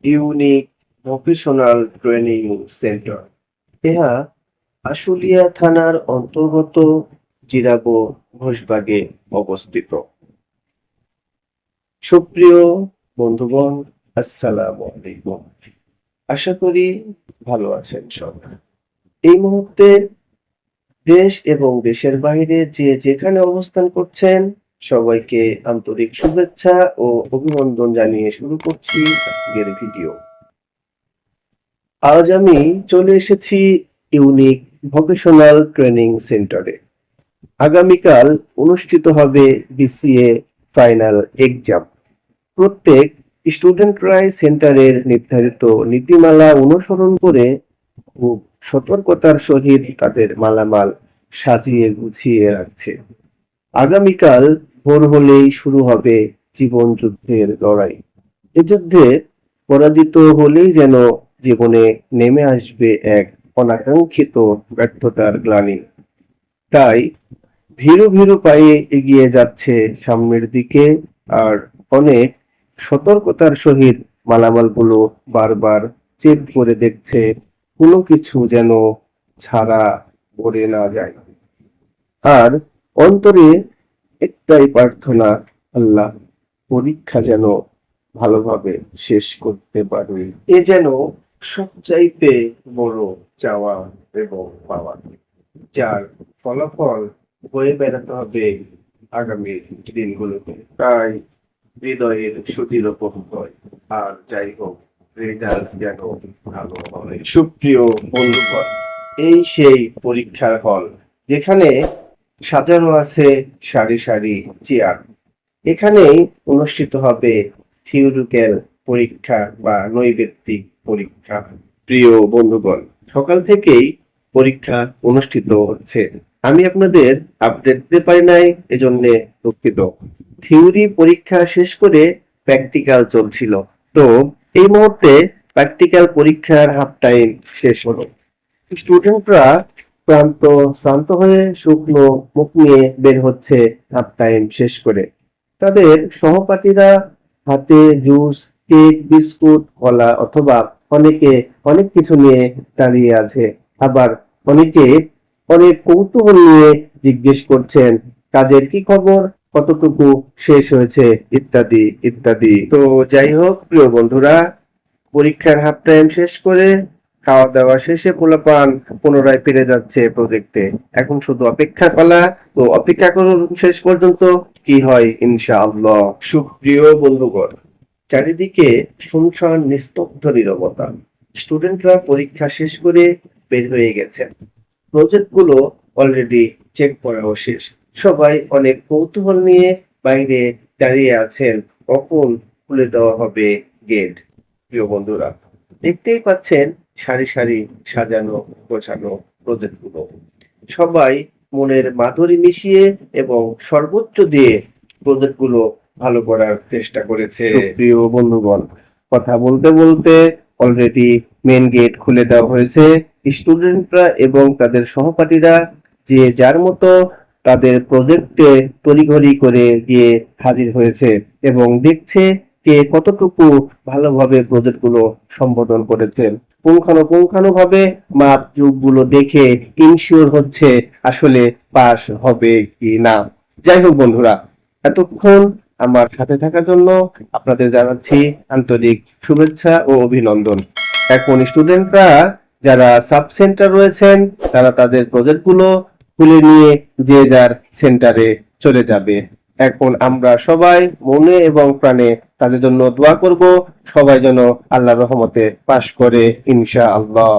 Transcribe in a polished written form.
Unique vocational training centre. ଏହା আশুলিয়া থানার অন্তর্গত জিরাবো ঘোষবাগে অবস্থিত। সুপ্রিয় বন্ধুগণ, আসসালামু আলাইকুম। আশা করি ভালো আছেন সবাই। এই মুহূর্তে দেশ এবং দেশের বাইরে যে যেখানে অবস্থান করছেন, সবাইকে আন্তরিক শুভেচ্ছা ও অভিনন্দন জানিয়ে শুরু করছি আজকের ভিডিও। আজ আমি চলে এসেছি ইউনিক ভোকেশনাল ট্রেনিং সেন্টারে। আগামীকাল অনুষ্ঠিত হবে বিসিএ ফাইনাল এক্সাম। প্রত্যেক স্টুডেন্টরাই সেন্টারের নির্ধারিত নীতিমালা অনুসরণ করে খুব সতর্কতার সহিত তাদের মালামাল সাজিয়ে গুছিয়ে রাখছে। আগামীকাল ভোর হলেই শুরু হবে জীবন যুদ্ধের লড়াই। এ যুদ্ধে পরাজিত হলেই যেন জীবনে নেমে আসবে এক অনাকাঙ্ক্ষিত ব্যর্থতার গ্লানি। তাই ভীরু ভীরু পায়ে এগিয়ে যাচ্ছে সামনের দিকে, আর অনেক সতর্কতার সহিত মালামালগুলো বারবার চেক করে দেখছে কোনো কিছু যেন ছাড়া পড়ে না যায়। আর অন্তরে একটাই প্রার্থনা, আল্লাহ পরীক্ষা যেন ভালোভাবে শেষ করতে পারি। এ যেন সবচাইতে বড় চাওয়া এবং পাওয়া, যার ফলাফল বয়ে বেড়াতে হবে আগামী দিনগুলোতে। তাই হৃদয়ের সুদৃঢ় হয়, আর যাই হোক রেজাল্ট যেন ভালো হয়। সুপ্রিয় বন্ধুগণ, এই সেই পরীক্ষার হল যেখানে সাজানো আছে সারি সারি চেয়ার। এখানেই অনুষ্ঠিত হবে থিওরিক্যাল পরীক্ষা বা নৈবেত্তিক পরীক্ষা। প্রিয় বন্ধুগণ, সকাল থেকেই পরীক্ষা অনুষ্ঠিত হচ্ছে। আমি আপনাদের আপডেট দিতে পারি নাই, এজন্য দুঃখিত। থিওরি পরীক্ষা শেষ করে প্র্যাকটিক্যাল চলছিল, তো এই মুহূর্তে প্র্যাকটিক্যাল পরীক্ষার হাফ টাইম শেষ হলো। স্টুডেন্টরা শ্রান্ত হয়ে শুকনো মুখ নিয়ে বের হচ্ছে হাফ টাইম শেষ করে। তাদের সহপাঠীরা হাতে জুস, কেক, বিস্কুট, কলা অথবা অনেকে অনেক কিছু নিয়ে দাঁড়িয়ে আছে। আবার অনেকে অনেক কৌতূহল নিয়ে জিজ্ঞেস করছেন কাজের কি খবর, কতটুকু শেষ হয়েছে, ইত্যাদি ইত্যাদি। তো যাই হোক প্রিয় বন্ধুরা, পরীক্ষার হাফ টাইম শেষ করে খাওয়া দাওয়া শেষে পোলাপান পুনরায় ফিরে যাচ্ছে প্রজেক্টে। এখন শুধু অপেক্ষা পালা, তো অপেক্ষা করুন শেষ পর্যন্ত কি হয় ইনশাআল্লাহ। সুপ্রিয় বন্ধুগণ, চারিদিকে শুনশান নিস্তব্ধ নীরবতা। স্টুডেন্টরা পরীক্ষা শেষ করে বের হয়ে গেছে। প্রজেক্ট গুলো অলরেডি চেক করাও শেষ। সবাই অনেক কৌতূহল নিয়ে বাইরে দাঁড়িয়ে আছেন, কখন খুলে দেওয়া হবে গেট। প্রিয় বন্ধুরা, দেখতেই পাচ্ছেন সারি সারি সাজানো গোছানো প্রজেক্ট গুলো। সবাই মনের মাধুরী মিশিয়ে এবং সর্বোচ্চ দিয়ে প্রজেক্ট গুলো ভালো করার চেষ্টা করেছে। প্রিয় বন্ধুগণ, কথা বলতে বলতে অলরেডি মেন গেট খুলে দেওয়া হয়েছে। স্টুডেন্টরা এবং তাদের সহপাঠীরা যে যার মতো তাদের প্রজেক্টে তড়িঘড়ি করে গিয়ে হাজির হয়েছে এবং দেখছে কে কতটুকু ভালোভাবে প্রজেক্ট গুলো সম্বোধন করেছেন। পুঙ্খানুপুঙ্খানুভাবে মাপ যুগগুলো দেখে ইনশিওর হচ্ছে আসলে পাস হবে কি না। যাই হোক বন্ধুরা, এতক্ষণ আমার সাথে থাকার জন্য আপনাদের জানাচ্ছি আন্তরিক শুভেচ্ছা ও অভিনন্দন। এখন স্টুডেন্টরা যারা সাব সেন্টার রয়েছেন, তারা তাদের প্রজেক্ট গুলো খুলে নিয়ে যে যার সেন্টারে চলে যাবে। এখন আমরা সবাই মনে এবং প্রাণে তাদের জন্য দোয়া করব, সবাই যেন আল্লাহর রহমতে পাশ করে ইনশাআল্লাহ।